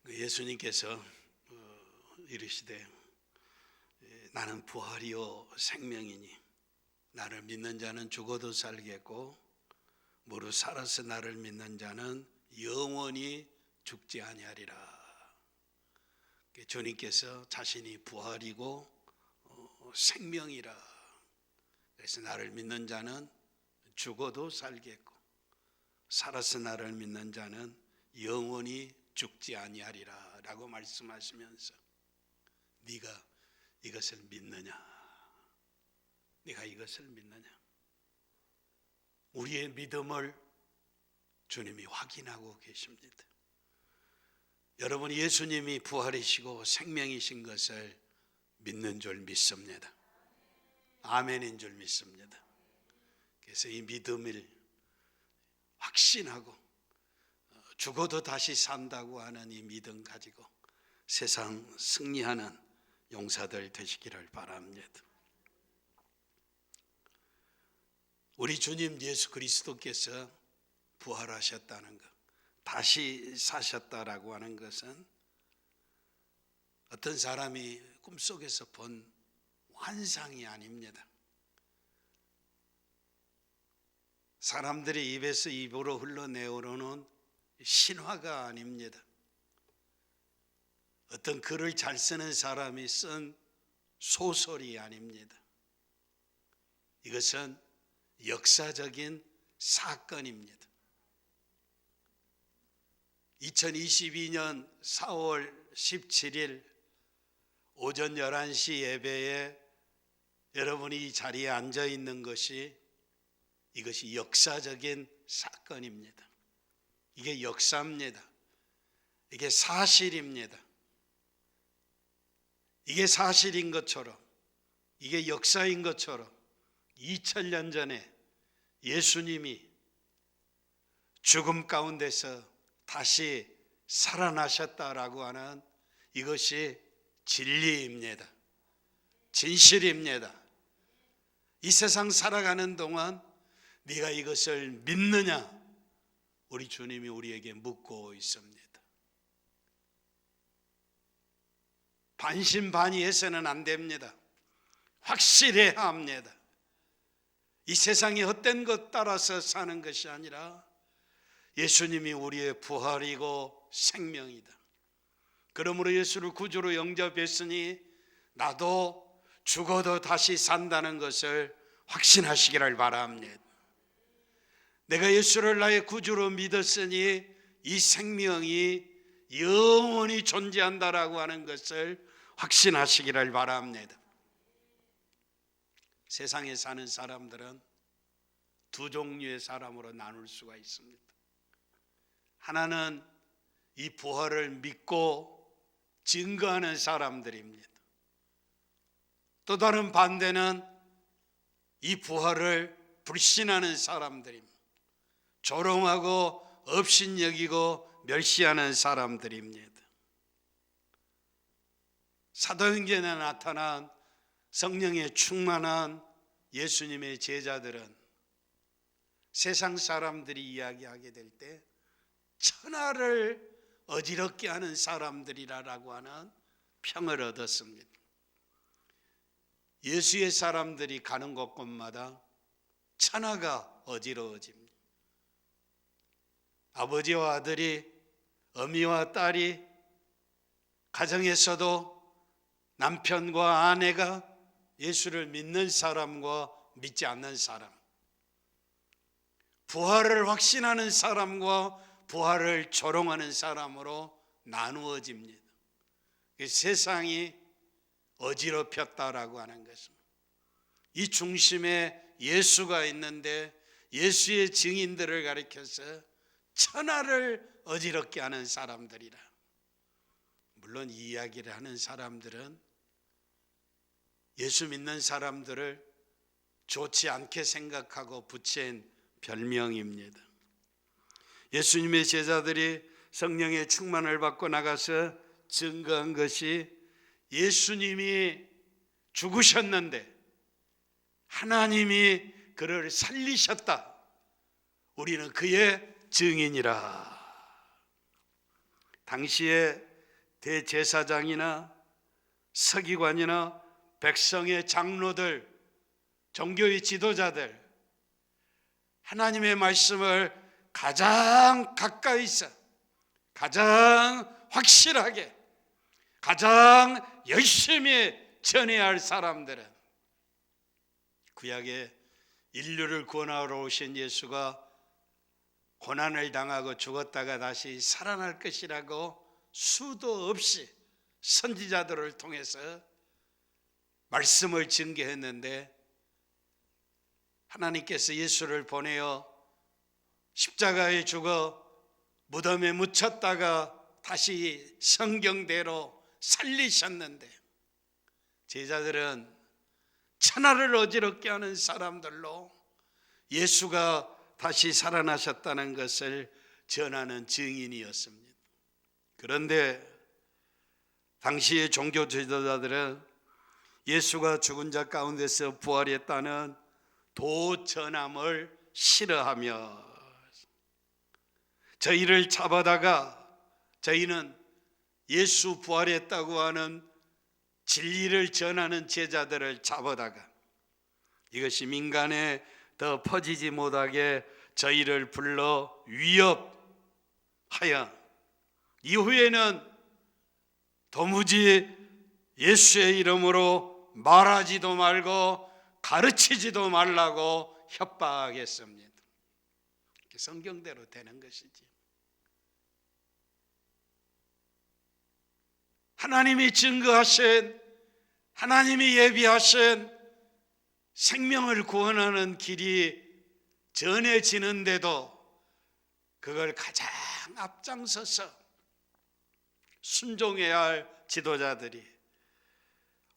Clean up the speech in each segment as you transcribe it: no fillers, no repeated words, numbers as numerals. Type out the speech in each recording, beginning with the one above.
예수님께서 이르시되 나는 부활이요 생명이니 나를 믿는 자는 죽어도 살겠고 무릇 살아서 나를 믿는 자는 영원히 죽지 아니하리라. 주님께서 자신이 부활이고 생명이라. 그래서 나를 믿는 자는 죽어도 살겠고 살아서 나를 믿는 자는 영원히 죽지 아니하리라 라고 말씀하시면서 네가 이것을 믿느냐? 네가 이것을 믿느냐? 우리의 믿음을 주님이 확인하고 계십니다. 여러분, 예수님이 부활이시고 생명이신 것을 믿는 줄 믿습니다. 아멘인 줄 믿습니다. 그래서 이 믿음을 확신하고 죽어도 다시 산다고 하는 이 믿음 가지고 세상 승리하는 용사들 되시기를 바랍니다. 우리 주님 예수 그리스도께서 부활하셨다는 것, 다시 사셨다라고 하는 것은 어떤 사람이 꿈속에서 본 환상이 아닙니다. 사람들의 입에서 입으로 흘러내오르는 신화가 아닙니다. 어떤 글을 잘 쓰는 사람이 쓴 소설이 아닙니다. 이것은 역사적인 사건입니다. 2022년 4월 17일 오전 11시 예배에 여러분이 이 자리에 앉아 있는 것이 이것이 역사적인 사건입니다. 이게 역사입니다. 이게 사실입니다. 이게 사실인 것처럼, 이게 역사인 것처럼 2000년 전에 예수님이 죽음 가운데서 다시 살아나셨다라고 하는 이것이 진리입니다. 진실입니다. 이 세상 살아가는 동안 네가 이것을 믿느냐? 우리 주님이 우리에게 묻고 있습니다. 반신반의해서는 안 됩니다. 확실해야 합니다. 이 세상이 헛된 것 따라서 사는 것이 아니라 예수님이 우리의 부활이고 생명이다. 그러므로 예수를 구주로 영접했으니 나도 죽어도 다시 산다는 것을 확신하시기를 바랍니다. 내가 예수를 나의 구주로 믿었으니 이 생명이 영원히 존재한다라고 하는 것을 확신하시기를 바랍니다. 세상에 사는 사람들은 두 종류의 사람으로 나눌 수가 있습니다. 하나는 이 부활을 믿고 증거하는 사람들입니다. 또 다른 반대는 이 부활을 불신하는 사람들입니다. 조롱하고 업신여기고 멸시하는 사람들입니다. 사도행전에 나타난 성령에 충만한 예수님의 제자들은 세상 사람들이 이야기하게 될 때 천하를 어지럽게 하는 사람들이라고 하는 평을 얻었습니다. 예수의 사람들이 가는 곳곳마다 천하가 어지러워집니다. 아버지와 아들이, 어미와 딸이, 가정에서도 남편과 아내가 예수를 믿는 사람과 믿지 않는 사람, 부활을 확신하는 사람과 부활을 조롱하는 사람으로 나누어집니다. 세상이 어지럽혔다라고 하는 것입니다. 이 중심에 예수가 있는데 예수의 증인들을 가리켜서 천하를 어지럽게 하는 사람들이라. 물론 이 이야기를 하는 사람들은 예수 믿는 사람들을 좋지 않게 생각하고 붙인 별명입니다. 예수님의 제자들이 성령의 충만을 받고 나가서 증거한 것이 예수님이 죽으셨는데 하나님이 그를 살리셨다. 우리는 그의 증인이라. 당시에 대제사장이나 서기관이나 백성의 장로들, 종교의 지도자들, 하나님의 말씀을 가장 가까이서 가장 확실하게 가장 열심히 전해야 할 사람들은 구약에 인류를 구원하러 오신 예수가 고난을 당하고 죽었다가 다시 살아날 것이라고 수도 없이 선지자들을 통해서 말씀을 증거했는데, 하나님께서 예수를 보내어 십자가에 죽어 무덤에 묻혔다가 다시 성경대로 살리셨는데, 제자들은 천하를 어지럽게 하는 사람들로 예수가 다시 살아나셨다는 것을 전하는 증인이었습니다. 그런데 당시의 종교 지도자들은 예수가 죽은 자 가운데서 부활했다는 도전함을 싫어하며 저희를 잡아다가 저희는 예수 부활했다고 하는 진리를 전하는 제자들을 잡아다가 이것이 민간에 더 퍼지지 못하게 저희를 불러 위협하여 이후에는 도무지 예수의 이름으로 말하지도 말고 가르치지도 말라고 협박했습니다. 성경대로 되는 것이지. 하나님이 증거하신, 하나님이 예비하신 생명을 구원하는 길이 전해지는데도 그걸 가장 앞장서서 순종해야 할 지도자들이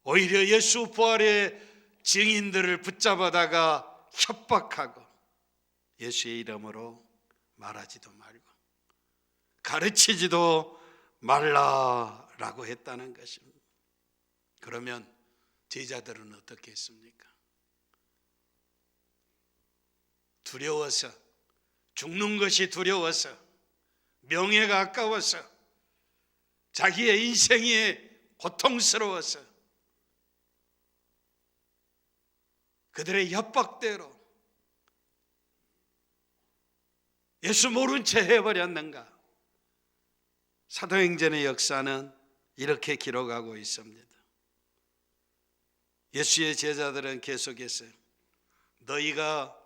오히려 예수 부활의 증인들을 붙잡아다가 협박하고 예수의 이름으로 말하지도 말고 가르치지도 말라라고 했다는 것입니다. 그러면 제자들은 어떻게 했습니까? 두려워서, 죽는 것이 두려워서, 명예가 아까워서, 자기의 인생이 고통스러워서 그들의 협박대로 예수 모른 채 해버렸는가? 사도행전의 역사는 이렇게 기록하고 있습니다. 예수의 제자들은 계속해서 너희가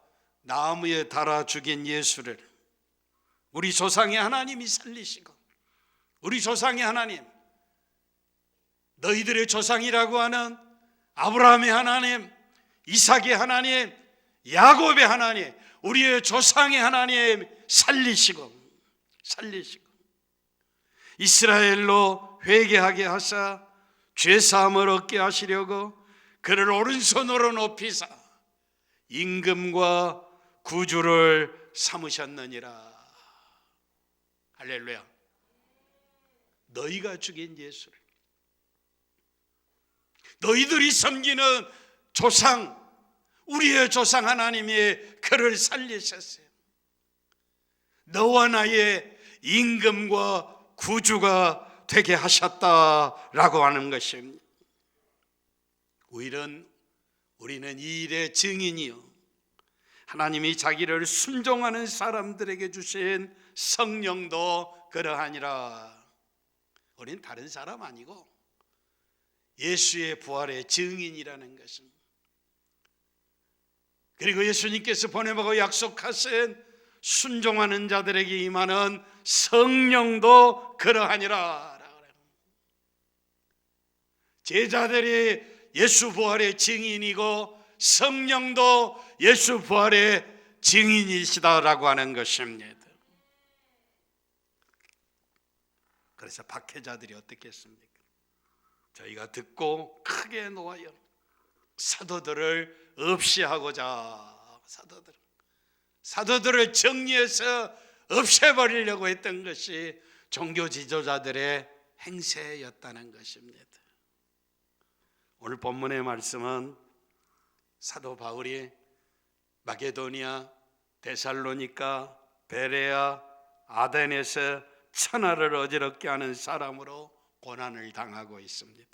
나무에 달아 죽인 예수를 우리 조상의 하나님이 살리시고, 우리 조상의 하나님, 너희들의 조상이라고 하는 아브라함의 하나님, 이삭의 하나님, 야곱의 하나님, 우리의 조상의 하나님 살리시고 이스라엘로 회개하게 하사 죄사함을 얻게 하시려고 그를 오른손으로 높이사 임금과 구주를 삼으셨느니라. 할렐루야. 너희가 죽인 예수를, 너희들이 섬기는 조상, 우리의 조상 하나님이 그를 살리셨어요. 너와 나의 임금과 구주가 되게 하셨다라고 하는 것입니다. 우리는 이 일의 증인이요, 하나님이 자기를 순종하는 사람들에게 주신 성령도 그러하니라. 우리는 다른 사람 아니고 예수의 부활의 증인이라는 것입니다. 그리고 예수님께서 보내보고 약속하신 순종하는 자들에게 임하는 성령도 그러하니라. 제자들이 예수 부활의 증인이고 성령도 예수 부활의 증인이시다라고 하는 것입니다. 그래서 박해자들이 어떻게 했습니까? 저희가 듣고 크게 놓아요. 사도들을 없이 하고자, 사도들을 정리해서 없애버리려고 했던 것이 종교 지도자들의 행세였다는 것입니다. 오늘 본문의 말씀은 사도 바울이 마게도니아, 데살로니가, 베레아, 아덴에서 천하를 어지럽게 하는 사람으로 고난을 당하고 있습니다.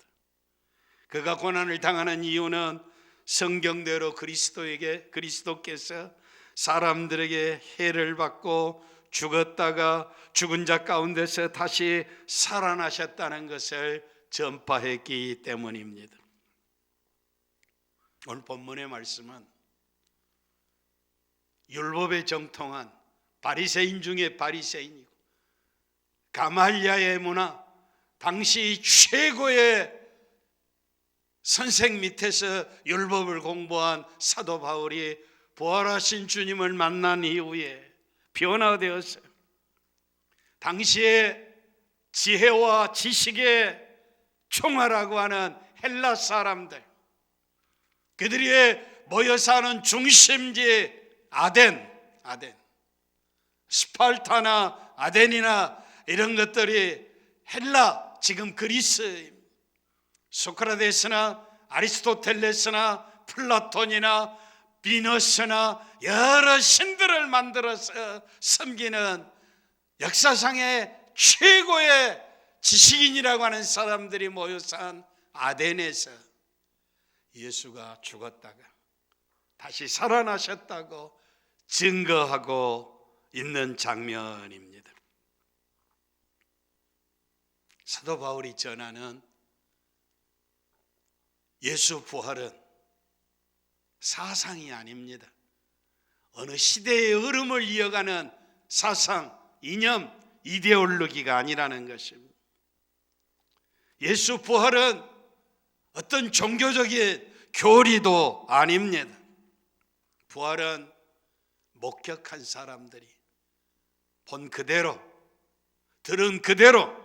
그가 고난을 당하는 이유는 성경대로 그리스도께서 사람들에게 해를 받고 죽었다가 죽은 자 가운데서 다시 살아나셨다는 것을 전파했기 때문입니다. 오늘 본문의 말씀은 율법에 정통한 바리새인 중에 바리새인이고 가말리아의 문화, 당시 최고의 선생 밑에서 율법을 공부한 사도 바울이 부활하신 주님을 만난 이후에 변화되었어요. 당시에 지혜와 지식의 총화라고 하는 헬라 사람들, 그들이 모여 사는 중심지 아덴, 스파르타나 아덴이나 이런 것들이 헬라, 지금 그리스, 소크라테스나 아리스토텔레스나 플라톤이나 비너스나 여러 신들을 만들어서 섬기는 역사상의 최고의 지식인이라고 하는 사람들이 모여 산 아덴에서 예수가 죽었다가 다시 살아나셨다고 증거하고 있는 장면입니다. 사도 바울이 전하는 예수 부활은 사상이 아닙니다. 어느 시대의 흐름을 이어가는 사상, 이념, 이데올로기가 아니라는 것입니다. 예수 부활은 어떤 종교적인 교리도 아닙니다. 부활은 목격한 사람들이 본 그대로, 들은 그대로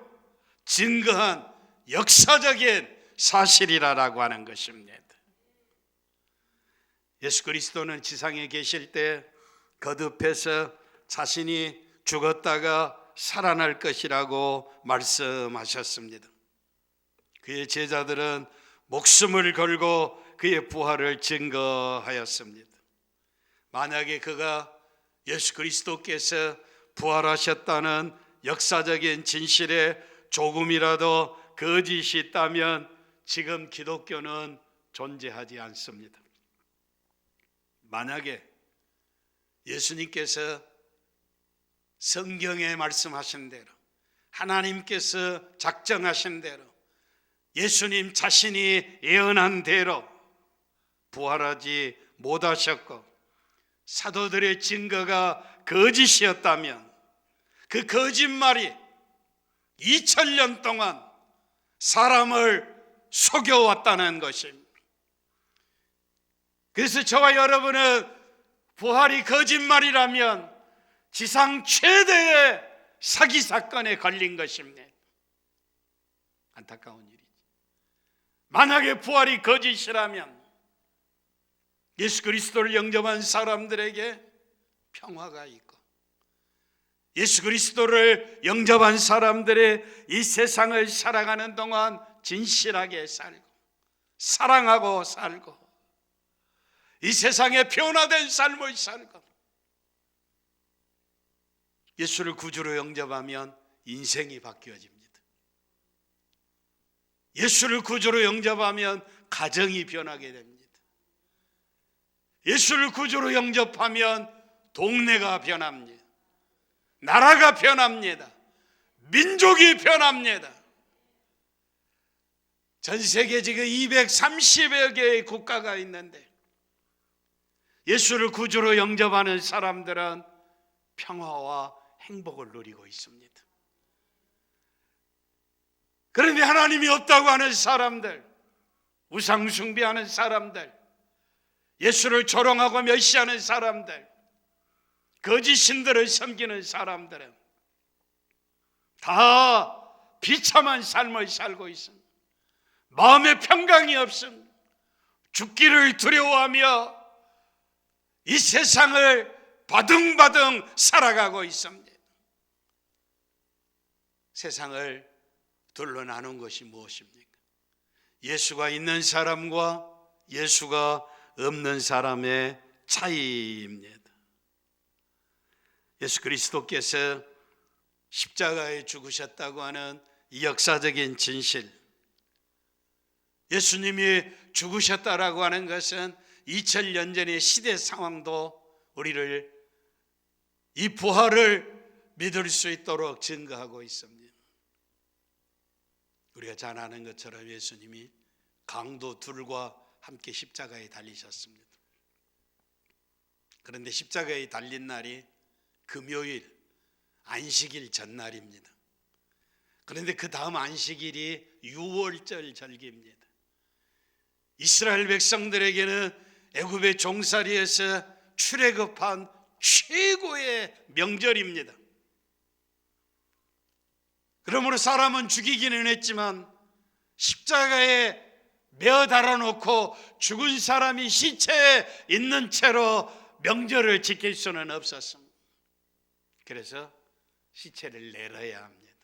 증거한 역사적인 사실이라고 하는 것입니다. 예수 그리스도는 지상에 계실 때 거듭해서 자신이 죽었다가 살아날 것이라고 말씀하셨습니다. 그의 제자들은 목숨을 걸고 그의 부활을 증거하였습니다. 만약에 그가 예수 그리스도께서 부활하셨다는 역사적인 진실에 조금이라도 거짓이 있다면 지금 기독교는 존재하지 않습니다. 만약에 예수님께서 성경에 말씀하신 대로, 하나님께서 작정하신 대로, 예수님 자신이 예언한 대로 부활하지 못하셨고 사도들의 증거가 거짓이었다면 그 거짓말이 2000년 동안 사람을 속여왔다는 것입니다. 그래서 저와 여러분은 부활이 거짓말이라면 지상 최대의 사기 사건에 걸린 것입니다. 안타까운 일이지. 만약에 부활이 거짓이라면 예수 그리스도를 영접한 사람들에게 평화가 있고 예수 그리스도를 영접한 사람들의 이 세상을 살아가는 동안 진실하게 살고 사랑하고 살고 이 세상에 변화된 삶을 살고 예수를 구주로 영접하면 인생이 바뀌어집니다. 예수를 구주로 영접하면 가정이 변하게 됩니다. 예수를 구주로 영접하면 동네가 변합니다. 나라가 변합니다. 민족이 변합니다. 전 세계 지금 230여 개의 국가가 있는데 예수를 구주로 영접하는 사람들은 평화와 행복을 누리고 있습니다. 그런데 하나님이 없다고 하는 사람들, 우상 숭배하는 사람들, 예수를 조롱하고 멸시하는 사람들, 거짓 신들을 섬기는 사람들은 다 비참한 삶을 살고 있습니다. 마음의 평강이 없습니다. 죽기를 두려워하며 이 세상을 바둥바둥 살아가고 있습니다. 세상을 둘러 나눈 것이 무엇입니까? 예수가 있는 사람과 예수가 없는 사람의 차이입니다. 예수 그리스도께서 십자가에 죽으셨다고 하는 이 역사적인 진실, 예수님이 죽으셨다라고 하는 것은 2000년 전의 시대 상황도 우리를 이 부활을 믿을 수 있도록 증거하고 있습니다. 우리가 잘 아는 것처럼 예수님이 강도 둘과 함께 십자가에 달리셨습니다. 그런데 십자가에 달린 날이 금요일, 안식일 전날입니다. 그런데 그 다음 안식일이 유월절 절기입니다. 이스라엘 백성들에게는 애굽의 종살이에서 출애굽한 최고의 명절입니다. 그러므로 사람은 죽이기는 했지만 십자가에 매어 달아놓고 죽은 사람이 시체에 있는 채로 명절을 지킬 수는 없었습니다. 그래서 시체를 내려야 합니다.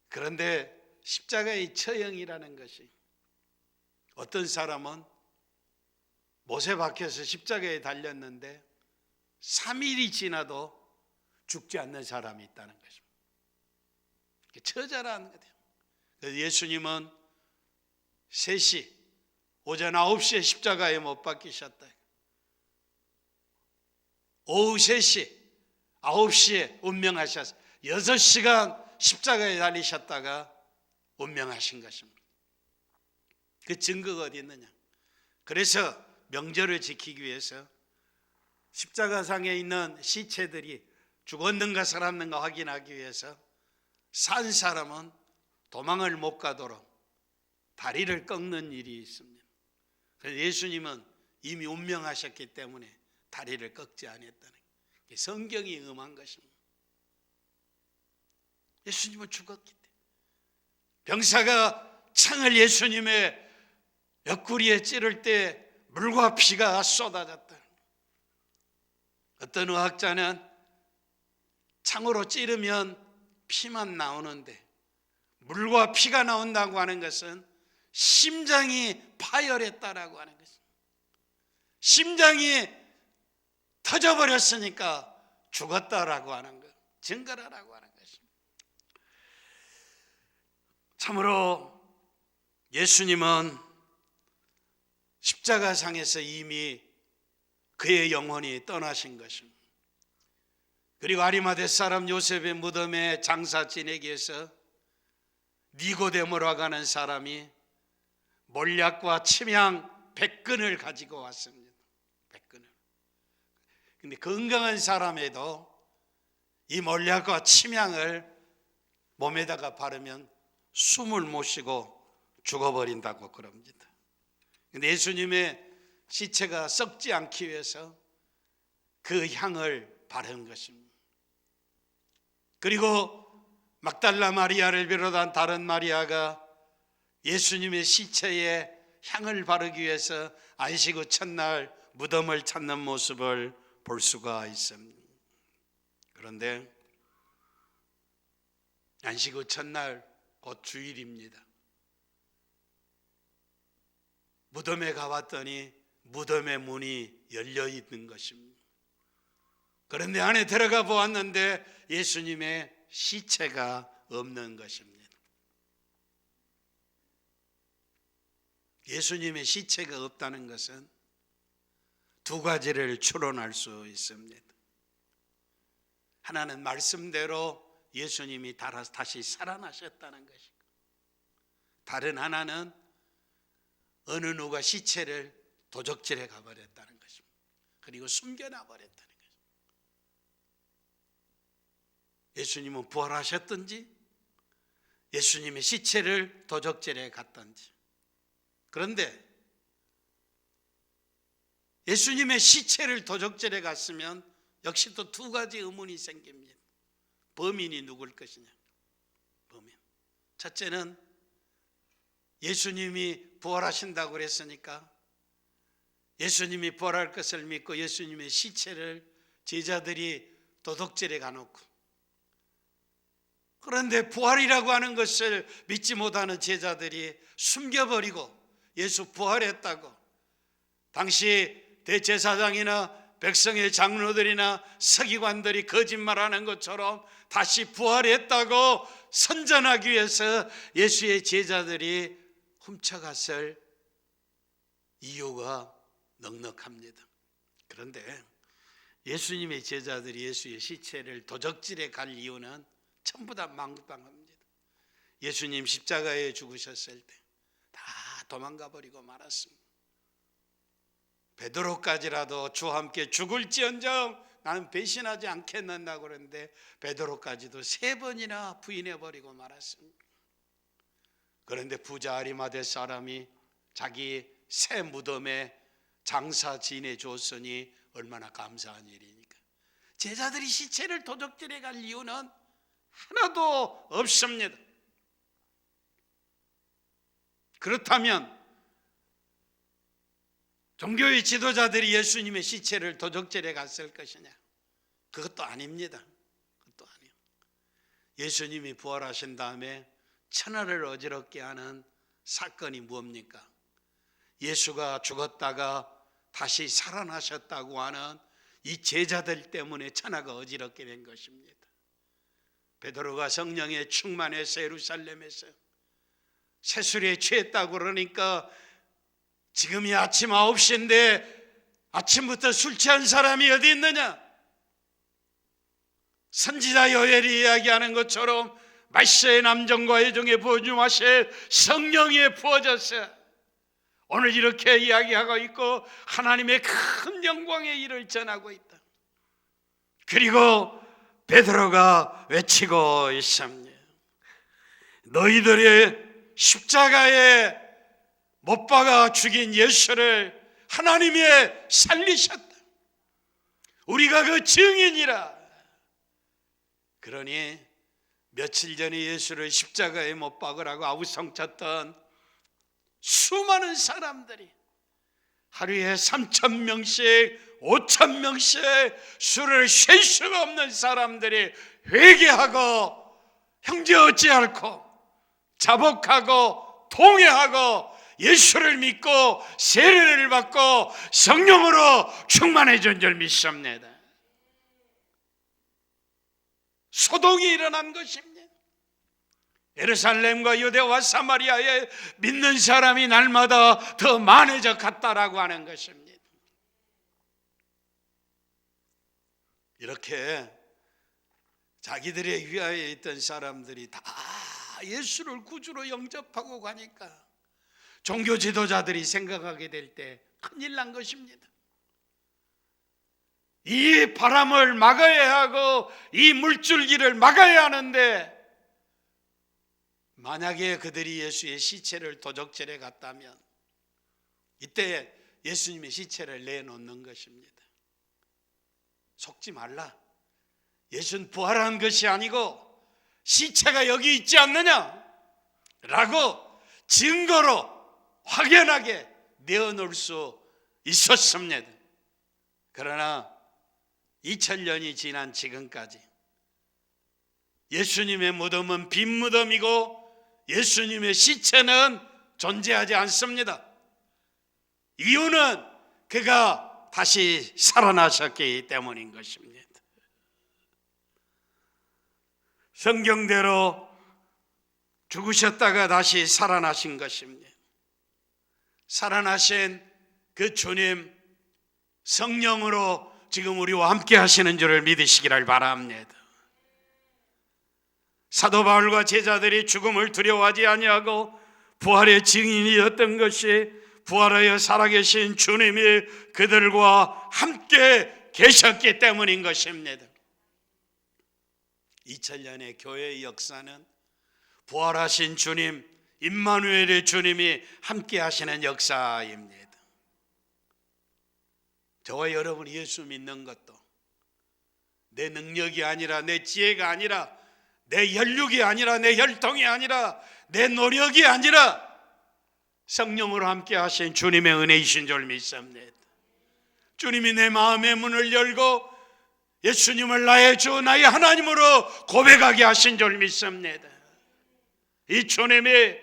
그런데 십자가의 처형이라는 것이, 어떤 사람은 못에 박혀서 십자가에 달렸는데 3일이 지나도 죽지 않는 사람이 있다는 것입니다. 처절한 거예요. 그래서 예수님은 3시, 오전 9시에 십자가에 못 박히셨다. 오후 3시, 9시에 운명하셨어요. 6시간 십자가에 달리셨다가 운명하신 것입니다. 그 증거가 어디 있느냐? 그래서 명절을 지키기 위해서 십자가상에 있는 시체들이 죽었는가 살았는가 확인하기 위해서 산 사람은 도망을 못 가도록 다리를 꺾는 일이 있습니다. 그래서 예수님은 이미 운명하셨기 때문에 다리를 꺾지 않았다는 게 성경이 응한 것입니다. 예수님은 죽었기 때문에. 병사가 창을 예수님의 옆구리에 찌를 때 물과 피가 쏟아졌다. 어떤 의학자는 창으로 찌르면 피만 나오는데 물과 피가 나온다고 하는 것은 심장이 파열했다라고 하는 것입니다. 심장이 터져버렸으니까 죽었다라고 하는 것, 증거라고 하는 것입니다. 참으로 예수님은 십자가상에서 이미 그의 영혼이 떠나신 것입니다. 그리고 아리마대 사람 요셉의 무덤에 장사 지내기 위해서 니고데모라고 하는 사람이 몰약과 침향 100근을 가지고 왔습니다. 100근을. 근데 건강한 사람에도 이 몰약과 침향을 몸에다가 바르면 숨을 못 쉬고 죽어버린다고 그럽니다. 근데 예수님의 시체가 썩지 않기 위해서 그 향을 바른 것입니다. 그리고 막달라 마리아를 비롯한 다른 마리아가 예수님의 시체에 향을 바르기 위해서 안식 후 첫날 무덤을 찾는 모습을 볼 수가 있습니다. 그런데 안식 후 첫날 곧 주일입니다. 무덤에 가봤더니 무덤의 문이 열려 있는 것입니다. 그런데 안에 들어가 보았는데 예수님의 시체가 없는 것입니다. 예수님의 시체가 없다는 것은 두 가지를 추론할 수 있습니다. 하나는 말씀대로 예수님이 다시 살아나셨다는 것이고, 다른 하나는 어느 누가 시체를 도적질해 가버렸다는 것입니다. 그리고 숨겨놔 버렸다는 것입니다. 예수님은 부활하셨든지 예수님의 시체를 도적질해 갔든지. 그런데 예수님의 시체를 도적질해 갔으면 역시 또 두 가지 의문이 생깁니다. 범인이 누굴 것이냐? 범인. 첫째는 예수님이 부활하신다고 그랬으니까 예수님이 부활할 것을 믿고 예수님의 시체를 제자들이 도둑질해 가놓고, 그런데 부활이라고 하는 것을 믿지 못하는 제자들이 숨겨버리고 예수 부활했다고 당시 대제사장이나 백성의 장로들이나 서기관들이 거짓말하는 것처럼 다시 부활했다고 선전하기 위해서 예수의 제자들이 훔쳐갔을 이유가 넉넉합니다. 그런데 예수님의 제자들이 예수의 시체를 도적질에 갈 이유는 전부 다 망방합니다. 예수님 십자가에 죽으셨을 때 다 도망가 버리고 말았습니다. 베드로까지라도 주와 함께 죽을지언정 나는 배신하지 않겠는다고 그러는데 베드로까지도 3번이나 부인해 버리고 말았습니다. 그런데 부자 아리마대 사람이 자기 새 무덤에 장사 지내 줬으니 얼마나 감사한 일이니까. 제자들이 시체를 도적질해 갈 이유는 하나도 없습니다. 그렇다면 종교의 지도자들이 예수님의 시체를 도적질해 갔을 것이냐? 그것도 아닙니다. 그것도 아니에요. 예수님이 부활하신 다음에 천하를 어지럽게 하는 사건이 뭡니까? 예수가 죽었다가 다시 살아나셨다고 하는 이 제자들 때문에 천하가 어지럽게 된 것입니다. 베드로가 성령에 충만해서 예루살렘에서 세술에 취했다고 그러니까 지금이 아침 9시인데 아침부터 술 취한 사람이 어디 있느냐? 선지자 요엘이 이야기하는 것처럼 말세의 남정과 여종의 보증하실 성령이 부어졌어요. 오늘 이렇게 이야기하고 있고 하나님의 큰 영광의 일을 전하고 있다. 그리고 베드로가 외치고 있습니다. 너희들의 십자가에 못 박아 죽인 예수를 하나님이 살리셨다. 우리가 그 증인이라. 그러니 며칠 전에 예수를 십자가에 못 박으라고 아우성쳤던 수많은 사람들이 하루에 3,000명씩 5,000명씩 술을 쉴 수가 없는 사람들이 회개하고 형제 어찌할꼬 자복하고 통회하고 예수를 믿고 세례를 받고 성령으로 충만해진 줄 믿습니다. 소동이 일어난 것입니다. 예루살렘과 유대와 사마리아에 믿는 사람이 날마다 더 많아져 갔다라고 하는 것입니다. 이렇게 자기들의 위하에 있던 사람들이 다 예수를 구주로 영접하고 가니까 종교 지도자들이 생각하게 될 때 큰일 난 것입니다. 이 바람을 막아야 하고 이 물줄기를 막아야 하는데 만약에 그들이 예수의 시체를 도적질해 갔다면 이때 예수님의 시체를 내놓는 것입니다. 속지 말라. 예수는 부활한 것이 아니고 시체가 여기 있지 않느냐 라고 증거로 확연하게 내어놓을 수 있었습니다. 그러나 2000년이 지난 지금까지 예수님의 무덤은 빈 무덤이고 예수님의 시체는 존재하지 않습니다. 이유는 그가 다시 살아나셨기 때문인 것입니다. 성경대로 죽으셨다가 다시 살아나신 것입니다. 살아나신 그 주님 성령으로 지금 우리와 함께 하시는 줄을 믿으시기를 바랍니다. 사도 바울과 제자들이 죽음을 두려워하지 아니하고 부활의 증인이었던 것이 부활하여 살아계신 주님이 그들과 함께 계셨기 때문인 것입니다. 2000년의 교회의 역사는 부활하신 주님, 임마누엘의 주님이 함께 하시는 역사입니다. 저와 여러분이 예수 믿는 것도 내 능력이 아니라 내 지혜가 아니라 내 혈육이 아니라 내 혈통이 아니라 내 노력이 아니라 성령으로 함께 하신 주님의 은혜이신 줄 믿습니다. 주님이 내 마음의 문을 열고 예수님을 나의 주 나의 하나님으로 고백하게 하신 줄 믿습니다. 이 주님이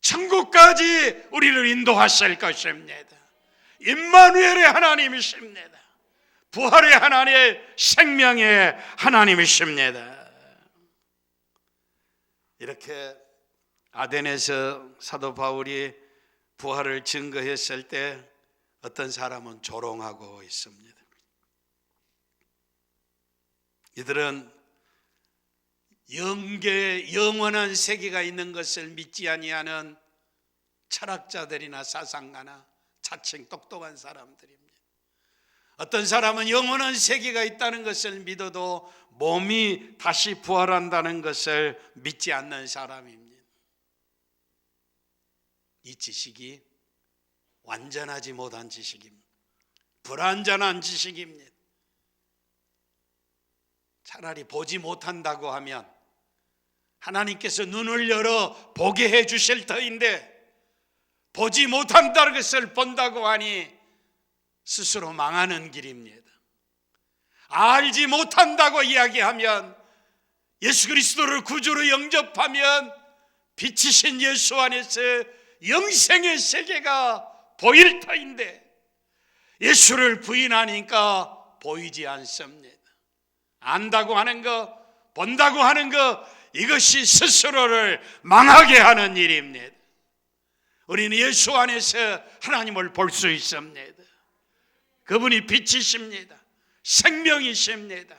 천국까지 우리를 인도하실 것입니다. 임마누엘의 하나님이십니다. 부활의 하나님, 생명의 하나님이십니다. 이렇게 아덴에서 사도 바울이 부활을 증거했을 때 어떤 사람은 조롱하고 있습니다. 이들은 영원한 세계가 있는 것을 믿지 아니하는 철학자들이나 사상가나 자칭 똑똑한 사람들입니다. 어떤 사람은 영원한 세계가 있다는 것을 믿어도 몸이 다시 부활한다는 것을 믿지 않는 사람입니다. 이 지식이 완전하지 못한 지식입니다. 불완전한 지식입니다. 차라리 보지 못한다고 하면 하나님께서 눈을 열어 보게 해 주실 터인데, 보지 못한다는 것을 본다고 하니 스스로 망하는 길입니다. 알지 못한다고 이야기하면, 예수 그리스도를 구주로 영접하면 빛이신 예수 안에서 영생의 세계가 보일 터인데, 예수를 부인하니까 보이지 않습니다. 안다고 하는 것, 본다고 하는 것, 이것이 스스로를 망하게 하는 일입니다. 우리는 예수 안에서 하나님을 볼 수 있습니다. 그분이 빛이십니다. 생명이십니다.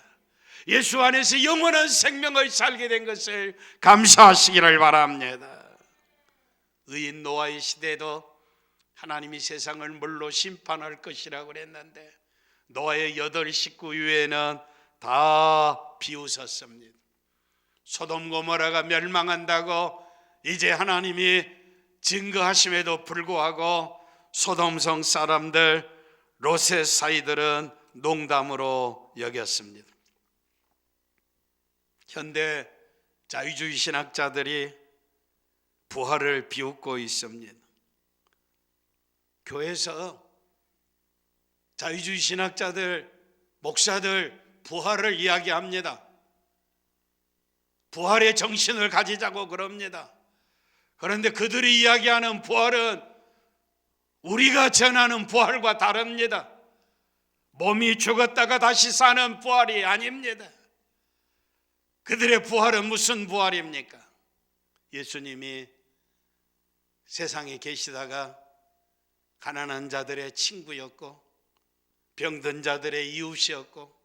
예수 안에서 영원한 생명을 살게 된 것을 감사하시기를 바랍니다. 의인 노아의 시대도 하나님이 세상을 물로 심판할 것이라고 그랬는데, 노아의 8 식구 위에는 다 비웃었습니다. 소돔 고모라가 멸망한다고 이제 하나님이 증거하심에도 불구하고 소돔성 사람들, 롯의 사이들은 농담으로 여겼습니다. 현대 자유주의 신학자들이 부활을 비웃고 있습니다. 교회에서 자유주의 신학자들, 목사들 부활을 이야기합니다. 부활의 정신을 가지자고 그럽니다. 그런데 그들이 이야기하는 부활은 우리가 전하는 부활과 다릅니다. 몸이 죽었다가 다시 사는 부활이 아닙니다. 그들의 부활은 무슨 부활입니까? 예수님이 세상에 계시다가 가난한 자들의 친구였고, 병든 자들의 이웃이었고,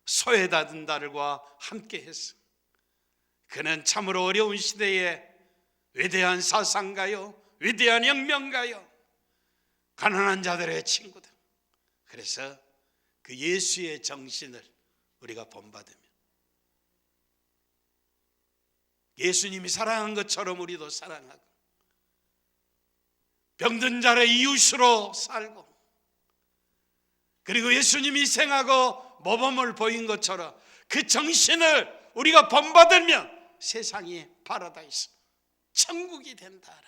소외받은 자들과 함께 했습니다. 그는 참으로 어려운 시대에 위대한 사상가요, 위대한 혁명가요, 가난한 자들의 친구다. 그래서 그 예수의 정신을 우리가 본받으며, 예수님이 사랑한 것처럼 우리도 사랑하고, 병든 자의 이웃으로 살고, 그리고 예수님이 희생하고 모범을 보인 것처럼 그 정신을 우리가 본받으면 세상이 파라다이스, 천국이 된다라고.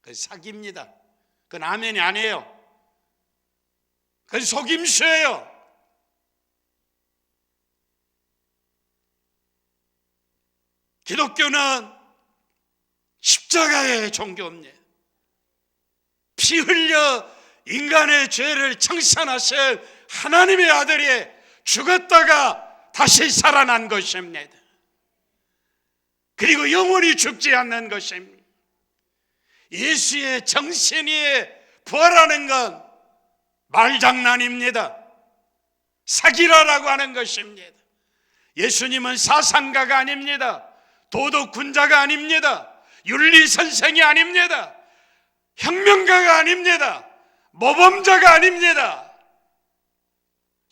그건 사기입니다. 그건 아멘이 아니에요. 그건 속임수예요. 기독교는 십자가의 종교입니다. 피 흘려 인간의 죄를 청산하신 하나님의 아들이 죽었다가 다시 살아난 것입니다. 그리고 영원히 죽지 않는 것입니다. 예수의 정신이 부활하는 건 말장난입니다. 사기라라고 하는 것입니다. 예수님은 사상가가 아닙니다. 도덕군자가 아닙니다. 윤리선생이 아닙니다. 혁명가가 아닙니다. 모범자가 아닙니다.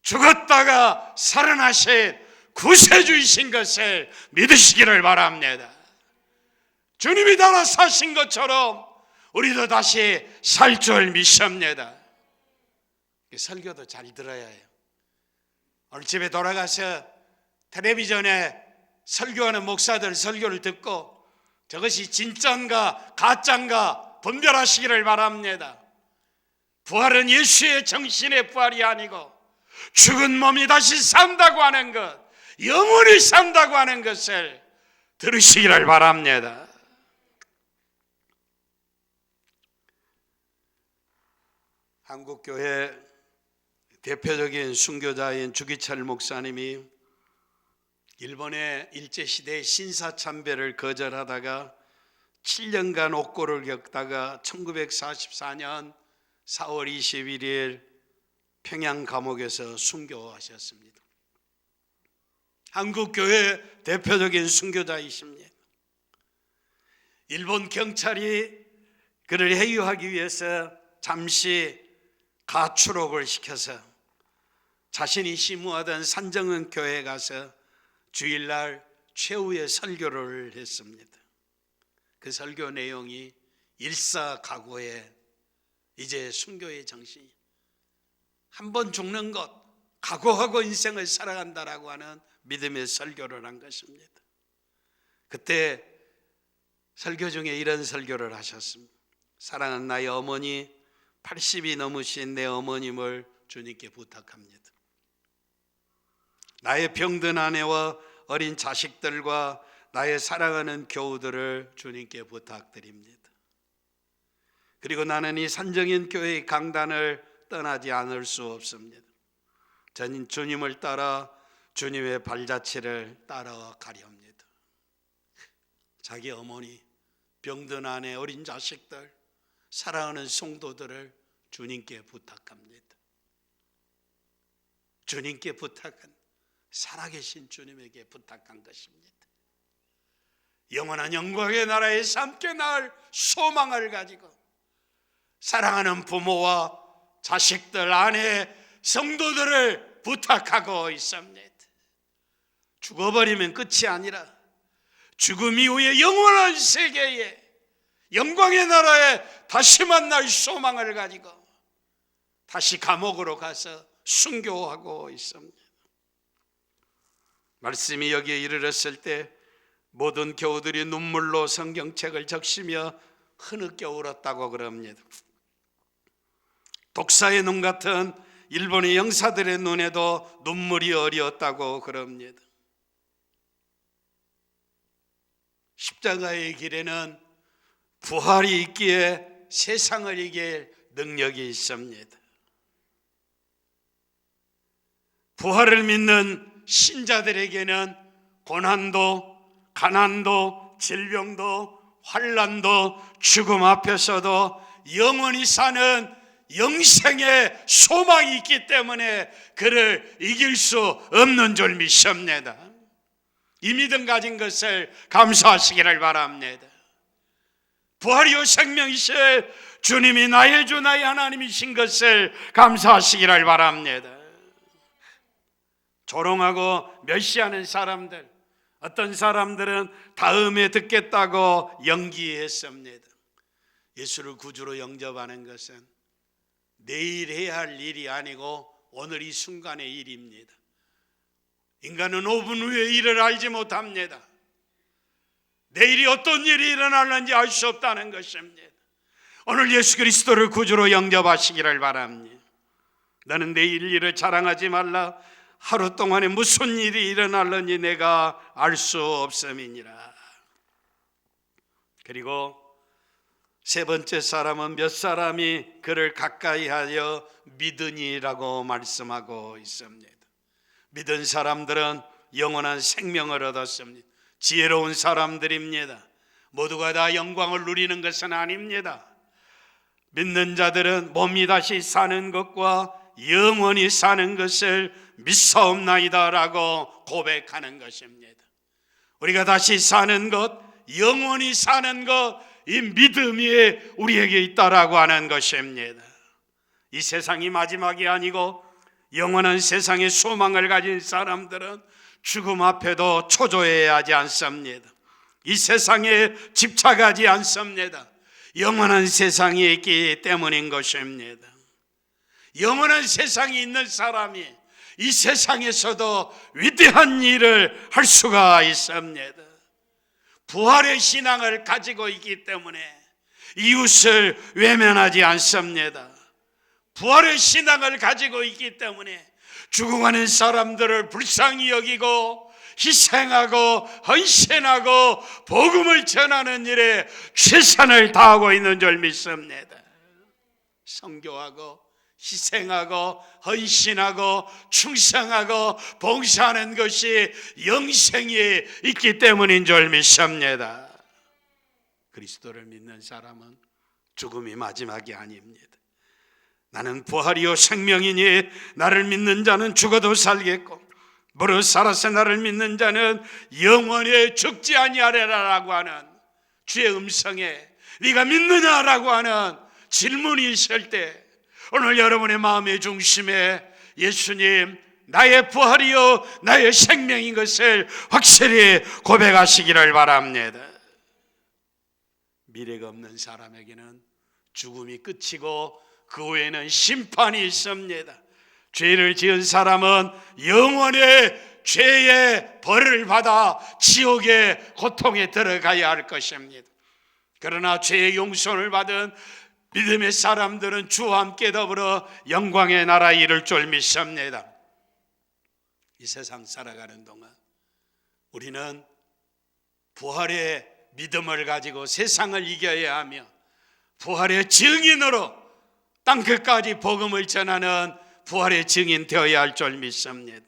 죽었다가 살아나신 구세주이신 것을 믿으시기를 바랍니다. 주님이 달아 사신 것처럼 우리도 다시 살 줄 믿습니다. 설교도 잘 들어야 해요. 오늘 집에 돌아가서 텔레비전에 설교하는 목사들 설교를 듣고 저것이 진짜인가 가짜인가 분별하시기를 바랍니다. 부활은 예수의 정신의 부활이 아니고 죽은 몸이 다시 산다고 하는 것, 영원히 산다고 하는 것을 들으시기를 바랍니다. 한국교회 대표적인 순교자인 주기철 목사님이 일본의 일제시대 신사참배를 거절하다가 7년간 옥고를 겪다가 1944년 4월 21일 평양 감옥에서 순교하셨습니다. 한국교회 대표적인 순교자이십니다. 일본 경찰이 그를 해유하기 위해서 잠시 가출옥을 시켜서 자신이 심우하던 산정은 교회에 가서 주일날 최후의 설교를 했습니다. 그 설교 내용이 일사각오의 이제 순교의 정신이 한 번 죽는 것 각오하고 인생을 살아간다라고 하는 믿음의 설교를 한 것입니다. 그때 설교 중에 이런 설교를 하셨습니다. 사랑하는 나의 어머니, 80이 넘으신 내 어머님을 주님께 부탁합니다. 나의 병든 아내와 어린 자식들과 나의 사랑하는 교우들을 주님께 부탁드립니다. 그리고 나는 이 산정인 교회의 강단을 떠나지 않을 수 없습니다. 저는 주님을 따라 주님의 발자취를 따라가려 합니다. 자기 어머니, 병든 아내, 어린 자식들, 사랑하는 성도들을 주님께 부탁합니다. 주님께 부탁한, 살아계신 주님에게 부탁한 것입니다. 영원한 영광의 나라에서 함께 나을 소망을 가지고 사랑하는 부모와 자식들, 아내, 성도들을 부탁하고 있습니다. 죽어버리면 끝이 아니라 죽음 이후에 영원한 세계에 영광의 나라에 다시 만날 소망을 가지고 다시 감옥으로 가서 순교하고 있습니다. 말씀이 여기에 이르렀을 때 모든 교우들이 눈물로 성경책을 적시며 흐느껴 울었다고 그럽니다. 독사의 눈 같은 일본의 영사들의 눈에도 눈물이 어리었다고 그럽니다. 십자가의 길에는 부활이 있기에 세상을 이길 능력이 있습니다. 부활을 믿는 신자들에게는 고난도, 가난도, 질병도, 환난도, 죽음 앞에서도 영원히 사는 영생의 소망이 있기 때문에 그를 이길 수 없는 줄 믿습니다. 이 믿음 가진 것을 감사하시기를 바랍니다. 부활이요 생명이실 주님이 나의 주 나의 하나님이신 것을 감사하시기를 바랍니다. 조롱하고 멸시하는 사람들, 어떤 사람들은 다음에 듣겠다고 연기했습니다. 예수를 구주로 영접하는 것은 내일 해야 할 일이 아니고 오늘 이 순간의 일입니다. 인간은 5분 후의 일을 알지 못합니다. 내일이 어떤 일이 일어날는지 알 수 없다는 것입니다. 오늘 예수 그리스도를 구주로 영접하시기를 바랍니다. 너는 내일 일을 자랑하지 말라. 하루 동안에 무슨 일이 일어날는지 내가 알 수 없음이니라. 그리고 세 번째 사람은 몇 사람이 그를 가까이 하여 믿으니라고 말씀하고 있습니다. 믿은 사람들은 영원한 생명을 얻었습니다. 지혜로운 사람들입니다. 모두가 다 영광을 누리는 것은 아닙니다. 믿는 자들은 몸이 다시 사는 것과 영원히 사는 것을 믿사옵나이다 라고 고백하는 것입니다. 우리가 다시 사는 것, 영원히 사는 것, 이 믿음이 우리에게 있다라고 하는 것입니다. 이 세상이 마지막이 아니고 영원한 세상의 소망을 가진 사람들은 죽음 앞에도 초조해야 하지 않습니다. 이 세상에 집착하지 않습니다. 영원한 세상이 있기 때문인 것입니다. 영원한 세상이 있는 사람이 이 세상에서도 위대한 일을 할 수가 있습니다. 부활의 신앙을 가지고 있기 때문에 이웃을 외면하지 않습니다. 부활의 신앙을 가지고 있기 때문에 죽어가는 사람들을 불쌍히 여기고 희생하고 헌신하고 복음을 전하는 일에 최선을 다하고 있는 줄 믿습니다. 선교하고 희생하고 헌신하고 충성하고 봉사하는 것이 영생이 있기 때문인 줄 믿습니다. 그리스도를 믿는 사람은 죽음이 마지막이 아닙니다. 나는 부활이요 생명이니 나를 믿는 자는 죽어도 살겠고 무릇 살아서 나를 믿는 자는 영원히 죽지 아니하리라라고 하는 주의 음성에 네가 믿느냐라고 하는 질문이 있을 때 오늘 여러분의 마음의 중심에 예수님 나의 부활이요 나의 생명인 것을 확실히 고백하시기를 바랍니다. 미래가 없는 사람에게는 죽음이 끝이고 그 후에는 심판이 있습니다. 죄를 지은 사람은 영원의 죄의 벌을 받아 지옥의 고통에 들어가야 할 것입니다. 그러나 죄의 용서를 받은 믿음의 사람들은 주와 함께 더불어 영광의 나라에 이를 줄 믿습니다. 이 세상 살아가는 동안 우리는 부활의 믿음을 가지고 세상을 이겨야 하며 부활의 증인으로 땅끝까지 복음을 전하는 부활의 증인 되어야 할 줄 믿습니다.